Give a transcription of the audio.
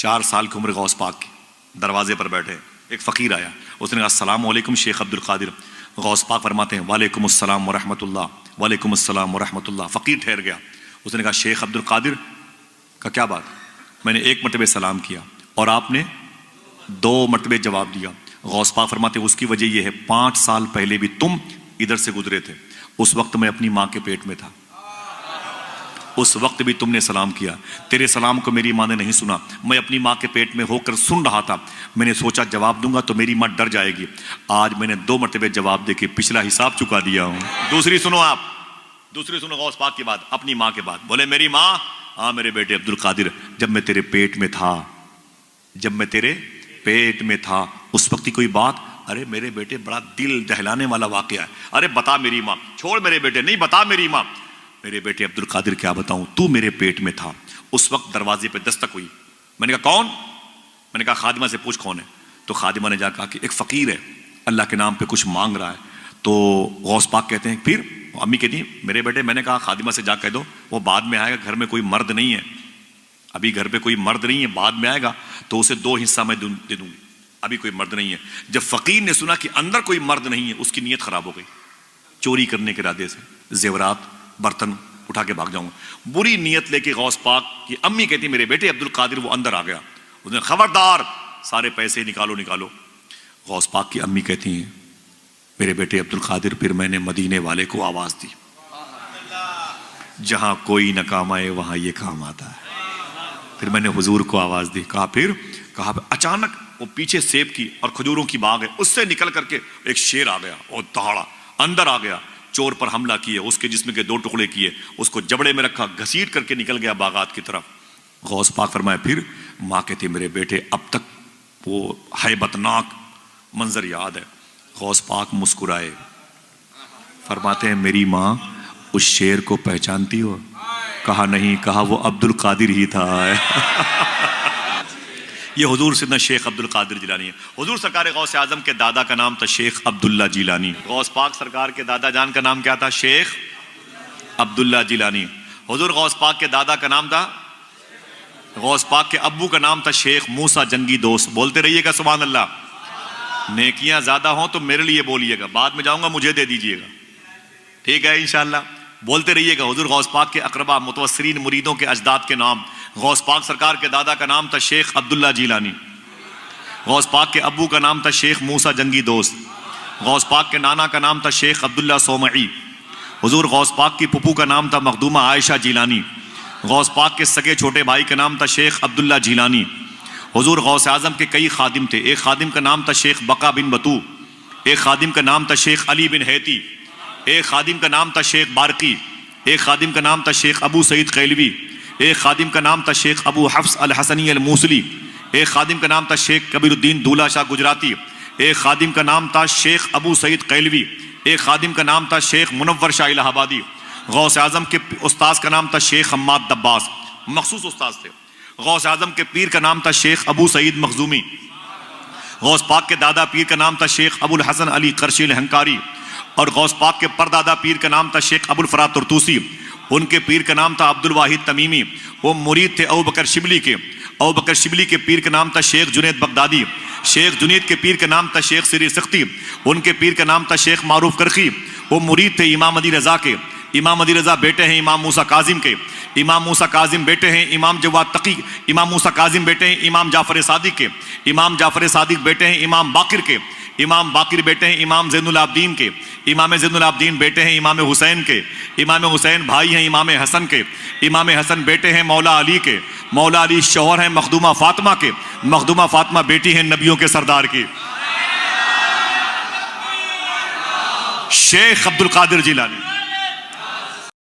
4 साल की उम्र गौस पाक की, दरवाजे पर बैठे, एक फ़कीर आया, उसने कहा अस्सलाम वालेकुम शेख अब्दुल कादिर। गौस पाक फरमाते हैं वालेकुम अस्सलाम व रहमतुल्लाह, वालेकुम अस्सलाम व रहमतुल्लाह। फ़कीर ठहर गया, उसने कहा शेख अब्दुल कादिर का क्या बात, मैंने 1 मरतबे सलाम किया और आपने 2 मरतबे जवाब दिया। गौस पाक फरमाते हैं उसकी वजह यह है 5 साल पहले भी तुम इधर से गुजरे थे, उस वक्त मैं अपनी माँ के पेट में था, उस वक्त भी तुमने सलाम किया, तेरे सलाम को मेरी माँ ने नहीं सुना, मैं अपनी माँ के पेट में होकर सुन रहा था, मैंने सोचा जवाब दूंगा तो मेरी माँ डर जाएगी, आज मैंने 2 मरतबे जवाब देके पिछला हिसाब चुका दिया हूँ। दूसरी सुनो आप, दूसरी सुनो गौस पाक की बात, अपनी माँ के बात। बोले मेरी माँ, हाँ मेरे बेटे अब्दुल कादिर, जब मैं तेरे पेट में था, जब मैं तेरे पेट में था उस वक्त की कोई बात, अरे मेरे बेटे बड़ा दिल दहलाने वाला वाकया है, अरे बता मेरी माँ, छोड़ मेरे बेटे, नहीं बता मेरी माँ। मेरे बेटे अब्दुल कादिर क्या बताऊं, तू मेरे पेट में था, उस वक्त दरवाजे पे दस्तक हुई, मैंने कहा कौन, मैंने कहा खादिमा से पूछ कौन है, तो खादिमा ने जाकर कहा कि एक फ़कीर है, अल्लाह के नाम पे कुछ मांग रहा है। तो गौस पाक कहते हैं, फिर अम्मी कहती हैं मेरे बेटे, मैंने कहा खादिमा से जा कह दो वो बाद में आएगा, घर में कोई मर्द नहीं है, अभी घर पे कोई मर्द नहीं है, बाद में आएगा तो उसे 2 हिस्सा मैं दे दूंगी, अभी कोई मर्द नहीं है। जब फ़कीर ने सुना कि अंदर कोई मर्द नहीं है, उसकी नीयत खराब हो गई, चोरी करने के इरादे से जेवरात बर्तन उठा के भाग जाऊंगा, बुरी नीयत लेके गौस पाक की अम्मी कहती मेरे बेटे अब्दुल कादिर वो अंदर आ गया, उसने खबरदार सारे पैसे निकालो निकालो। गौस पाक की अम्मी कहती हैं मेरे बेटे अब्दुल कादिर, फिर मैंने मदीने वाले को आवाज दी, जहां कोई न काम आए वहां ये काम आता है। फिर मैंने हुजूर को आवाज दी, कहा अचानक वो पीछे सेब की और खजूरों की बाग है, उससे निकल करके एक शेर आ गया और दहाड़ा अंदर आ गया, चोर पर हमला किए, उसके जिस्म के 2 टुकड़े किए, उसको जबड़े में रखा, घसीट करके निकल गया बागात की तरफ। गौस पाक फरमाए फिर माँ कहती मेरे बेटे अब तक वो हैबतनाक मंजर याद है। गौस पाक मुस्कुराए, फरमाते हैं मेरी माँ उस शेर को पहचानती हो? कहा नहीं, कहा वो अब्दुल कादिर ही था। ये हुजूर सिद्दीक़ शेख अब्दुल कादिर जिलानी है। हुजूर सरकार गौस आजम के दादा का नाम था शेख अब्दुल्ला जिलानी। गौस पाक सरकार के दादा जान का नाम क्या था? शेख अब्दुल्ला जिलानी। हुजूर गौस पाक के दादा का नाम था, गौस पाक के अब्बू का नाम था शेख मूसा जंगी दोस्त। बोलते रहिएगा सुभान अल्लाह। नेकियां ज्यादा हो तो मेरे लिए बोलिएगा, बाद में जाऊंगा मुझे दे दीजिएगा, ठीक है इंशाअल्लाह। बोलते रहिएगा। हुजूर गौस पाक के अकरबा मुतवस्सिरीन मुरीदों के अजदाद के नाम, गौस पाक सरकार के दादा का नाम था शेख अब्दुल्ला जिलानी, गौस पाक के अब्बू का नाम था शेख मूसा जंगी दोस्त, गौस पाक के नाना का नाम था शेख अब्दुल्ला सोमई, हुजूर गौस पाक की पुप्पू का नाम था मखदूमा आयशा जिलानी, गौस पाक के सगे छोटे भाई का नाम था शेख अब्दुल्ला जिलानी। हुजूर गौस आजम के कई खादिम थे, एक खादिम का नाम था शेख बका बिन बतू, एक खादिम का नाम था शेख अली बिन हैती, एक खादिम का नाम था शेख बारकी, एक खादिम का नाम था शेख अबू सईद कैलवी, एक खादिम का नाम था शेख अबू हफ्स अल हसनी अल मूसली, एक खादिम का नाम था शेख कबीरुद्दीन दूल्हा शाह गुजराती, एक खादिम का नाम था शेख अबू सईद कैलवी, एक खादिम का नाम था शेख मुनव्वर शाह इलाहाबादी। गौस आजम के उस्ताद का नाम था शेख हम्माद दब्बास, मखसूस उस्ताद थे। गौस आजम के पीर का नाम था शेख अबू सईद मखजूमी। गौस पाक के दादा पीर का नाम था शेख अबुल हसन अली करशी हंकारी, और गौस पाक के परदादा पीर का नाम था शेख अबुल फरात तुर्तूसी। उनके पीर का नाम था अब्दुल वाहिद तमीमी, वो मुरीद थे अबू बकर शिबली के। अबू बकर शिबली के पीर का नाम था शेख जुनैद बगदादी, शेख जुनैद के पीर का नाम था शेख सिरी सख्ती, उनके पीर का नाम था शेख मारूफ करखी। वो मुरीद थे इमाम अली रजा के। इमाम अली रजा बेटे हैं इमाम मूसा काजिम के, इमाम मूसा काजिम बेटे हैं इमाम जवाद तकी, इमाम मूसा काजिम बेटे हैं इमाम जाफर सादिक के, इमाम जाफर सादिक बेटे हैं इमाम बाकिर के, इमाम बाकिर बेटे हैं इमाम ज़ैनुल आबदीन के, इमाम ज़ैनुल आबदीन बेटे हैं इमाम हुसैन के, इमाम हुसैन भाई हैं इमाम हसन के, इमाम हसन बेटे हैं मौला अली के, मौला अली शौहर हैं मखदूमा फातिमा के, मखदूमा फातिमा बेटी हैं नबियों के सरदार की। शेख अब्दुल कादिर जिलानी।